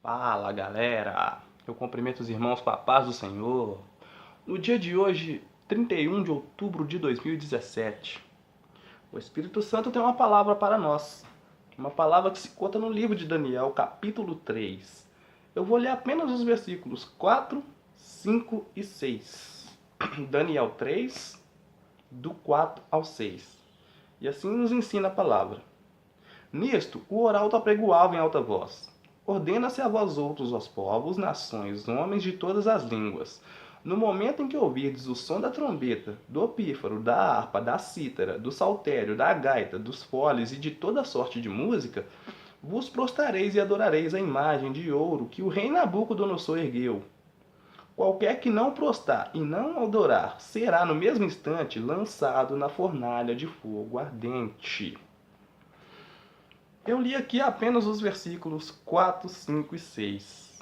Fala galera, eu cumprimento os irmãos com a paz do Senhor. No dia de hoje, 31 de outubro de 2017, o Espírito Santo tem uma palavra para nós. Uma palavra que se conta no livro de Daniel, capítulo 3. Eu vou ler apenas os versículos 4, 5 e 6. Daniel 3, do 4 ao 6. E assim nos ensina a palavra. Nisto, o arauto apregoava em alta voz. Ordena-se a vós outros, os povos, nações, homens de todas as línguas. No momento em que ouvirdes o som da trombeta, do opífaro, da harpa, da cítara, do saltério, da gaita, dos foles e de toda sorte de música, vos prostrareis e adorareis a imagem de ouro que o rei Nabucodonosor ergueu. Qualquer que não prostrar e não adorar será no mesmo instante lançado na fornalha de fogo ardente. Eu li aqui apenas os versículos 4, 5 e 6.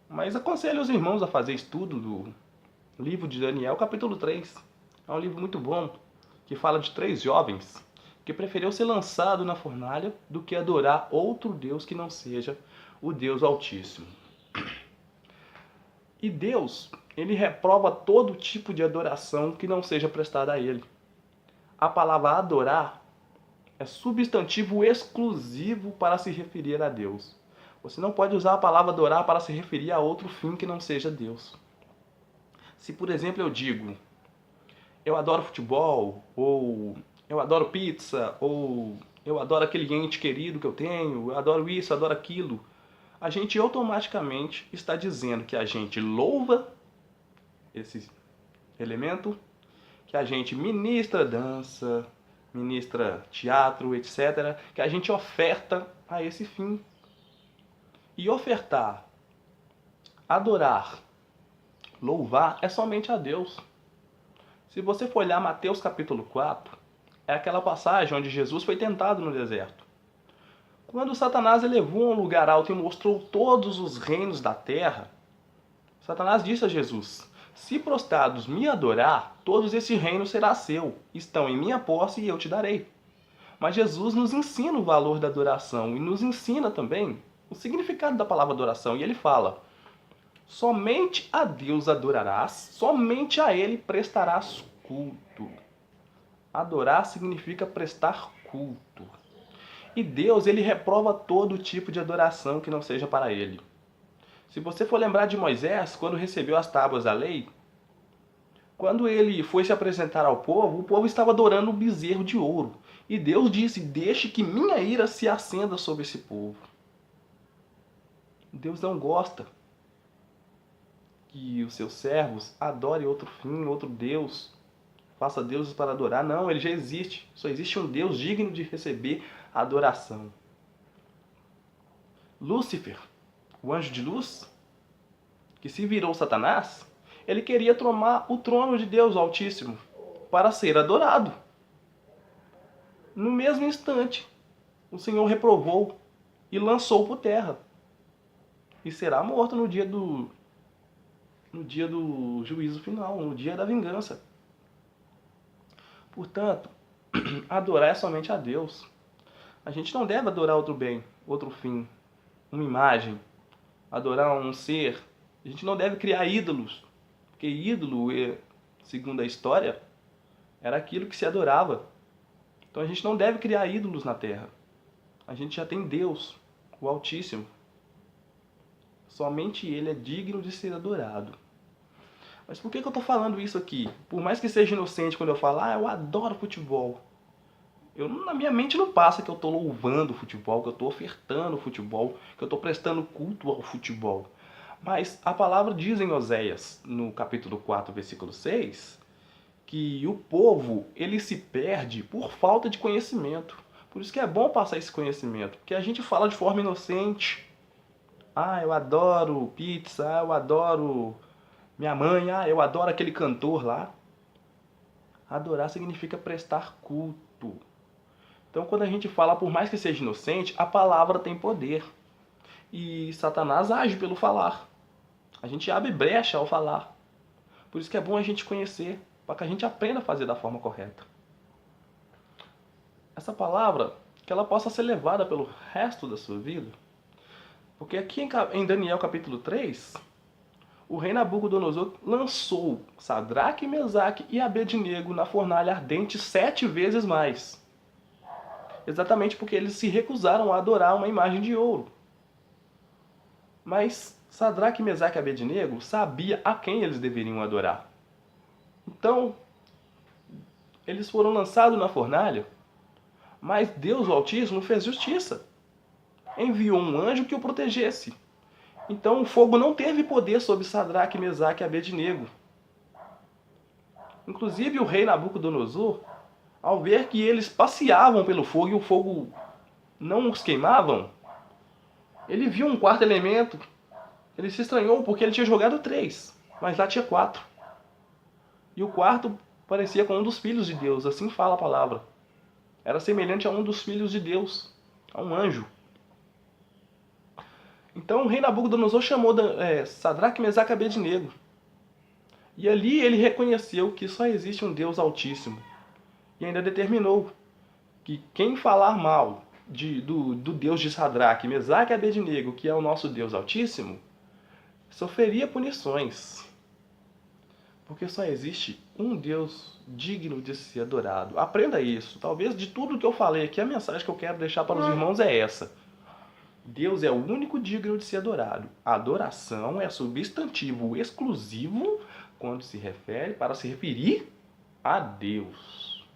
Mas aconselho os irmãos a fazer estudo do livro de Daniel, capítulo 3. É um livro muito bom, que fala de 3 jovens que preferiram ser lançado na fornalha do que adorar outro Deus que não seja o Deus Altíssimo. E Deus, ele reprova todo tipo de adoração que não seja prestada a ele. A palavra adorar é substantivo exclusivo para se referir a Deus. Você não pode usar a palavra adorar para se referir a outro fim que não seja Deus. Se, por exemplo, eu digo, eu adoro futebol, ou eu adoro pizza, ou eu adoro aquele ente querido que eu tenho, eu adoro isso, eu adoro aquilo, a gente automaticamente está dizendo que a gente louva esse elemento, que a gente ministra dança, ministra teatro, etc., que a gente oferta a esse fim. E ofertar, adorar, louvar é somente a Deus. Se você for olhar Mateus capítulo 4, é aquela passagem onde Jesus foi tentado no deserto. Quando Satanás elevou a um lugar alto e mostrou todos os reinos da terra, Satanás disse a Jesus: se prostrados me adorar, todos esse reino será seu, estão em minha posse e eu te darei. Mas Jesus nos ensina o valor da adoração e nos ensina também o significado da palavra adoração. E ele fala: somente a Deus adorarás, somente a Ele prestarás culto. Adorar significa prestar culto. E Deus, ele reprova todo tipo de adoração que não seja para Ele. Se você for lembrar de Moisés, quando recebeu as tábuas da lei, quando ele foi se apresentar ao povo, o povo estava adorando um bezerro de ouro. E Deus disse: deixe que minha ira se acenda sobre esse povo. Deus não gosta que os seus servos adorem outro fim, outro Deus. Faça deuses para adorar. Não, ele já existe. Só existe um Deus digno de receber adoração. Lúcifer, o anjo de luz, que se virou Satanás, ele queria tomar o trono de Deus Altíssimo para ser adorado. No mesmo instante, o Senhor reprovou e lançou por terra. E será morto no dia do juízo final, no dia da vingança. Portanto, adorar é somente a Deus. A gente não deve adorar outro bem, outro fim, uma imagem, adorar um ser. A gente não deve criar ídolos, porque ídolo, segundo a história, era aquilo que se adorava. Então a gente não deve criar ídolos na terra. A gente já tem Deus, o Altíssimo. Somente Ele é digno de ser adorado. Mas por que eu estou falando isso aqui? Por mais que seja inocente quando eu falar, eu adoro futebol. Na minha mente não passa que eu estou louvando o futebol, que eu estou ofertando o futebol, que eu estou prestando culto ao futebol. Mas a palavra diz em Oséias, no capítulo 4, versículo 6, que o povo, ele se perde por falta de conhecimento. Por isso que é bom passar esse conhecimento, porque a gente fala de forma inocente. Ah, eu adoro pizza, eu adoro minha mãe, eu adoro aquele cantor lá. Adorar significa prestar culto. Então, quando a gente fala, por mais que seja inocente, a palavra tem poder. E Satanás age pelo falar. A gente abre brecha ao falar. Por isso que é bom a gente conhecer, para que a gente aprenda a fazer da forma correta. Essa palavra, que ela possa ser levada pelo resto da sua vida, Porque aqui em Daniel capítulo 3, o rei Nabucodonosor lançou Sadraque, Mesaque e Abednego na fornalha ardente 7 vezes mais. Exatamente porque eles se recusaram a adorar uma imagem de ouro. Mas Sadraque, Mesaque e Abednego sabia a quem eles deveriam adorar. Então, eles foram lançados na fornalha, mas Deus, o Altíssimo, fez justiça. Enviou um anjo que o protegesse. Então o fogo não teve poder sobre Sadraque, Mesaque e Abednego. Inclusive o rei Nabucodonosor, ao ver que eles passeavam pelo fogo e o fogo não os queimavam, ele viu um quarto elemento. Ele se estranhou porque ele tinha jogado 3, mas lá tinha 4. E o quarto parecia com um dos filhos de Deus, assim fala a palavra. Era semelhante a um dos filhos de Deus, a um anjo. Então o rei Nabucodonosor chamou Sadraque, Mesaque e Abednego. E ali ele reconheceu que só existe um Deus Altíssimo. E ainda determinou que quem falar mal do Deus de Sadraque, Mesaque e Abednego, que é o nosso Deus Altíssimo, sofreria punições. Porque só existe um Deus digno de ser adorado. Aprenda isso. Talvez de tudo que eu falei aqui, a mensagem que eu quero deixar para os irmãos é essa. Deus é o único digno de ser adorado. A adoração é substantivo exclusivo quando se refere para se referir a Deus.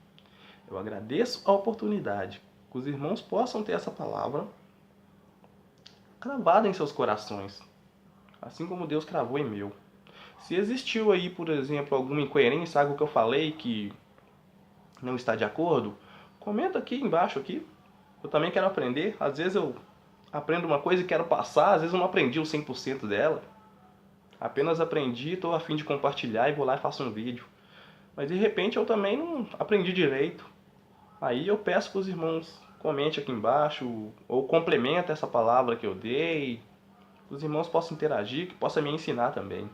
Eu agradeço a oportunidade que os irmãos possam ter essa palavra cravada em seus corações, assim como Deus cravou em meu. Se existiu aí, por exemplo, alguma incoerência, algo que eu falei que não está de acordo, comenta aqui embaixo aqui. Eu também quero aprender. Às vezes eu aprendo uma coisa e quero passar, às vezes eu não aprendi o 100% dela. Apenas aprendi, estou a fim de compartilhar e vou lá e faço um vídeo. Mas de repente eu também não aprendi direito. Aí eu peço para os irmãos comente aqui embaixo ou complementa essa palavra que eu dei. Que os irmãos possam interagir, que possam me ensinar também.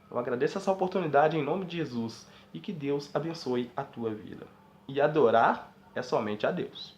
Eu agradeço essa oportunidade em nome de Jesus e que Deus abençoe a tua vida. E adorar é somente a Deus.